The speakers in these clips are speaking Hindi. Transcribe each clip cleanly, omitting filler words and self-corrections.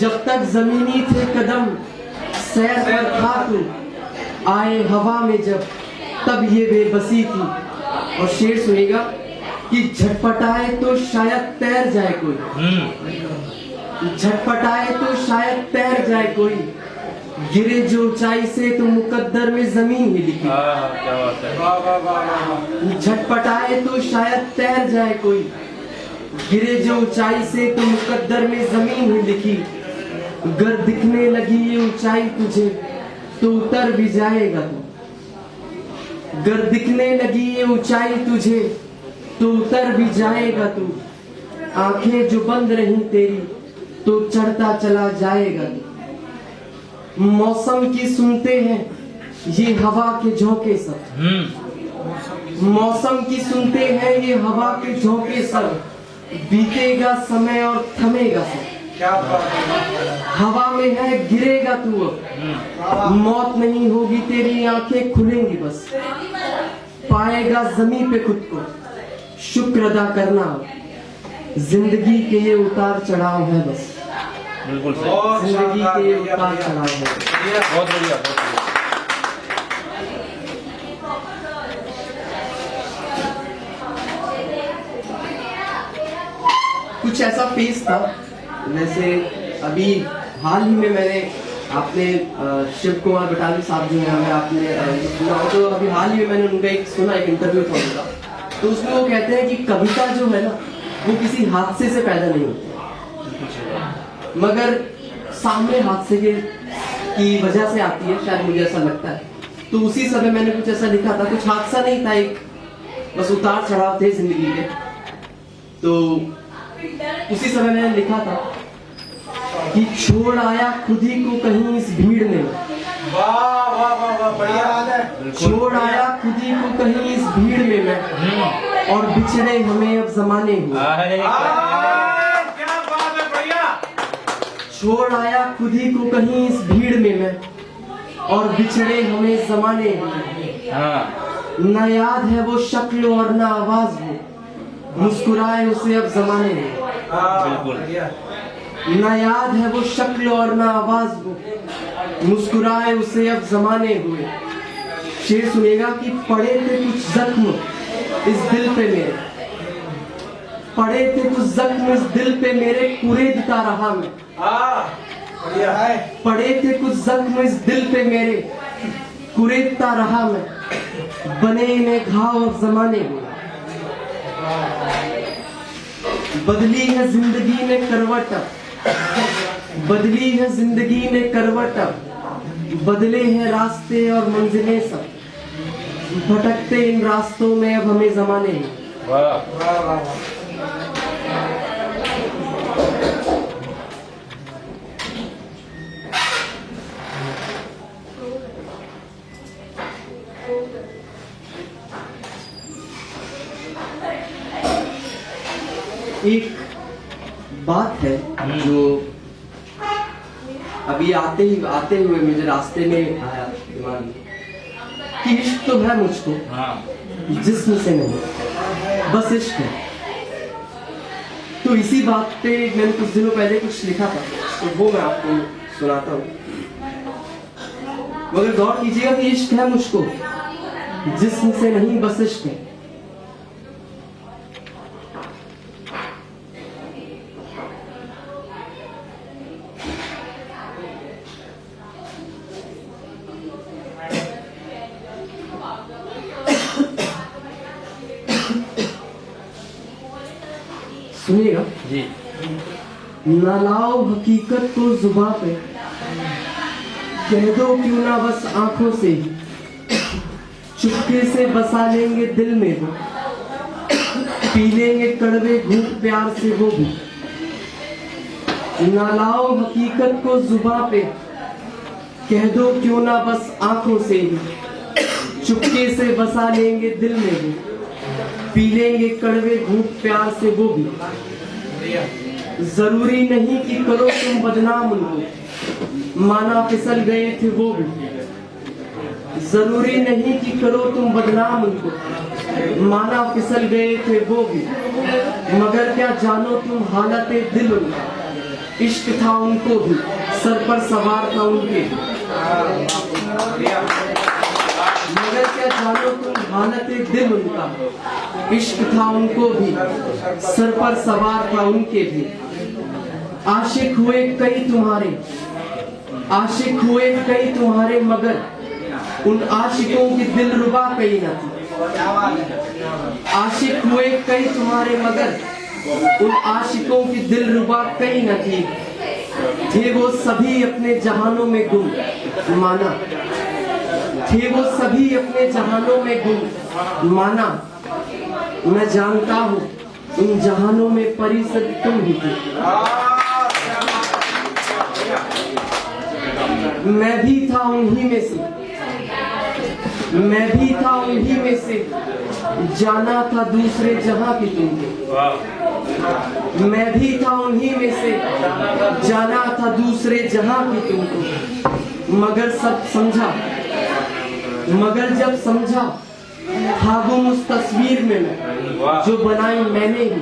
जब तक जमीनी थे कदम सैर पर था तू, आए हवा में जब तब ये बेबसी थी। और शेर सुनेगा कि झटपटाए तो शायद तैर जाए कोई, झटपटाए तो शायद तैर जाए कोई, गिरे जो ऊंचाई से तो मुकद्दर में जमीन ही लिखी। क्या बात है। झटपटाए तो शायद तैर जाए कोई, गिरे जो ऊंचाई से तो मुकद्दर में जमीन ही लिखी। गर दिखने लगी ये ऊंचाई तुझे तो उतर भी जाएगा तू, गर दिखने लगी ये ऊंचाई तुझे तो उतर भी जाएगा तू। आंखें जो बंद रही तेरी तो चढ़ता चला जाएगा तू। मौसम की सुनते हैं ये हवा के झोंके सब, मौसम की सुनते हैं ये हवा के झोंके सब, बीतेगा समय और थमेगा सब। हवा में है गिरेगा तू अब, मौत नहीं होगी तेरी आंखें खुलेंगी बस। पाएगा जमीन पे खुद को शुक्र अदा करना, जिंदगी के ये उतार चढ़ाव है बस। बिल्कुल सही। जिंदगी के ये उतार चढ़ाव है। बहुत बढ़िया, बहुत बढ़िया। कुछ ऐसा फेस था, वैसे अभी हाल ही में मैंने आपने शिव कुमार बटाली साहब जो है हमें आपने सुना, तो अभी हाल ही में मैंने उनका एक सुना, एक इंटरव्यू था उनका, तो उसमें वो कहते हैं कि कविता जो है ना वो किसी हादसे से पैदा नहीं होती, मगर सामने हादसे की वजह से आती है, शायद मुझे ऐसा लगता है। तो उसी समय मैंने कुछ ऐसा लिखा था, कुछ हादसा नहीं था, एक बस उतार चढ़ाव थे जिंदगी के। तो उसी समय मैंने लिखा था कि छोड़ आया खुद ही को कहीं इस भीड़ में, वाह वाह वाह वाह, बढ़िया बात है। छोड़ आया खुद ही को कहीं इस भीड़ में मैं, और बिछड़े हमें अब जमाने हुए। क्या बात है, बढ़िया। छोड़ आया खुद ही को कहीं इस भीड़ में मैं, और बिछड़े हमें जमाने हुए। न याद है वो शक्ल और न आवाज वो, मुस्कुराए उसे अब जमाने में। बिल्कुल। न याद है वो शक्ल और न आवाज वो, मुस्कुराए उसे अब जमाने हुए। शेर सुनेगा कि पड़े थे कुछ जख्म इस दिल पे मेरे, पड़े थे कुछ जख्म इस दिल पे मेरे, कुरेदता रहा मैं। बढ़िया है। पड़े थे कुछ जख्म इस दिल पे मेरे, कुरेदता रहा मैं, बने इन्हें घाव अब जमाने हुए। बदली है जिंदगी ने करवट, बदली है जिंदगी ने करवट, बदले हैं रास्ते और मंजिलें सब, भटकते इन रास्तों में अब हमें जमाने हैं। एक बात है जो अभी आते हुए मुझे रास्ते में आया दिमाग में, कि इश्क तो है मुझको, जिस्म से नहीं बस इश्क है। तो इसी बात पे मैंने कुछ दिनों पहले कुछ लिखा था, तो वो मैं आपको सुनाता हूँ। मगर गौर कीजिएगा कि इश्क है मुझको, जिस्म से नहीं बस इश्क है। सुनिएगा जी। ना लाओ हकीकत को जुबां पे, कह दो क्यों ना बस आंखों से ही, चुपके से बसा लेंगे दिल में वो, पी लेंगे कड़वे घूंट प्यार से वो भी। ना लाओ हकीकत को जुबां पे, कह दो क्यों ना बस आंखों से ही, चुपके से बसा लेंगे दिल में वो, पी लेंगे कड़वे घूंट प्यार से वो भी। जरूरी नहीं कि करो तुम बदनाम उनको, माना फिसल गए थे वो भी। जरूरी नहीं कि करो तुम बदनाम उनको, माना फिसल गए थे वो भी। मगर क्या जानो तुम हालते दिल उनका, इश्क था उनको भी, सर पर सवार था उनके भी। मगर क्या जानो तुम हालत दिल उनका, इश्क था उनको भी, सर पर सवार था उनके भी। आशिक हुए कई तुम्हारे, आशिक हुए कई तुम्हारे, मगर उन आशिकों की दिलरुबा कई न थी। आशिक हुए कई तुम्हारे, मगर उन आशिकों की दिलरुबा कई न थी। थे वो सभी अपने जहानों में गुम, माना थे वो सभी अपने जहानों में गुम, माना मैं जानता हूँ उन जहानों में परिसद तुम ही थी। मैं भी था उन्हीं में से, मैं भी था उन्हीं में से, जाना था दूसरे जहां की तुमको। मैं भी था उन्हीं में से, जाना था दूसरे जहां की तुमको। मगर सब समझा, मगर जब समझा था गुम उस तस्वीर में मैं, जो बनाई मैंने ही।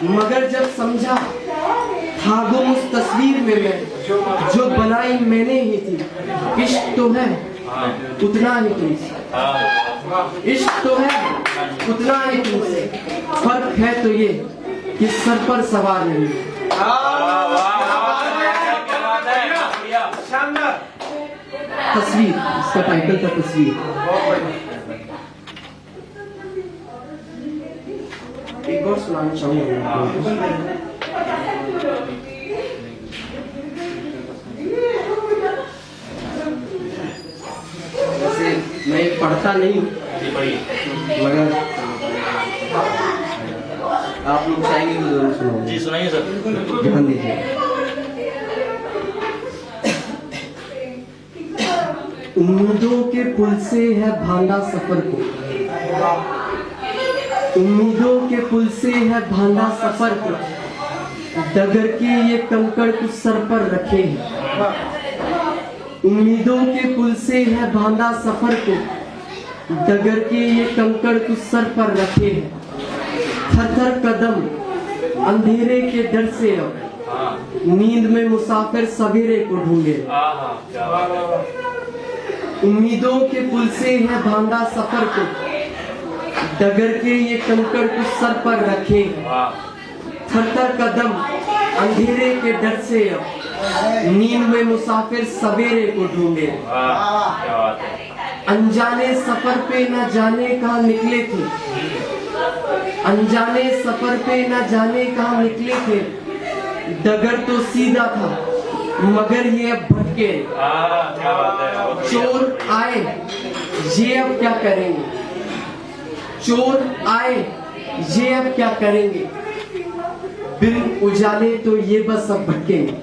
मगर जब समझा था गुम उस तस्वीर में मैं, जो बनाई मैंने ही थी। इश्क तो है उतना ही तुमसे, इश्क तो है उतना ही तुमसे, फर्क है तो ये कि सर पर सवार नहीं। तस्वीर, इसका टाइटल था तस्वीर। एक और सुनाना चाहूंगा। वैसे मैं पढ़ता नहीं, मगर आप लोग चाहेंगे तो जरूर सुनाऊंगा। जी सुनाइए सर। ध्यान दीजिए। उम्मीदों के पुल से है भांडा सफर को, उम्मीदों के पुल से है भांडा सफर को, डगर के ये कंकड़ कुछ सर पर रखे हैं। उम्मीदों के पुल से है भांडा सफर को, डगर के ये कंकड़ कुछ सर पर रखे हैं। थर थर कदम अंधेरे के डर से अब, नींद में मुसाफिर सवेरे को ढूंढे। उम्मीदों के पुल से है भांडा सफर को, डगर के ये कंकड़ कुछ सर पर रखे। थर थर कदम अंधेरे के डर से अब, नींद में मुसाफिर सवेरे को ढूंढे। अनजाने सफर पे न जाने कहाँ निकले थे, अनजाने सफर पे न जाने कहाँ निकले थे। डगर तो सीधा था मगर ये अब भटके। चोर आए ये अब क्या करेंगे, चोर आए ये अब क्या करेंगे। बिन उजाले तो ये बस अब भटकेंगे,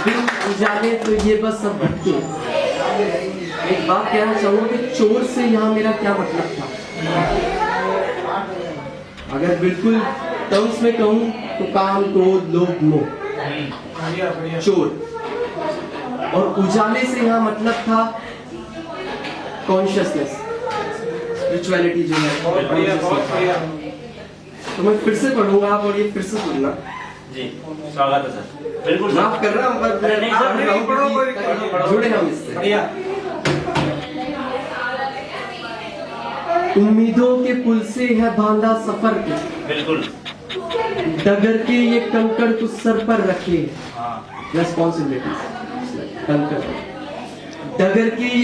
बिन उजाले तो ये बस अब भटके। एक बात कहना चाहूंगा कि चोर से यहाँ मेरा क्या मतलब था। अगर बिल्कुल टर्म्स में कहूँ तो काम, क्रोध, लोभ, मोह, चोर। और उजाले से यहाँ मतलब था कॉन्शियसनेस, स्पिरिचुअलिटी जो है। तो मैं फिर से पढ़ूंगा आप और ये फिर से सुनना। जी स्वागत है सर। बिल्कुल माफ कर रहा हूँ पर जुड़े हम इससे। उम्मीदों के पुल से है बांधा सफर के, बिल्कुल डगर के ये कंकड़ कुछ सर पर रखे। हाँ रेस्पॉन्सिबिलिटी कंकड़, डगर के ये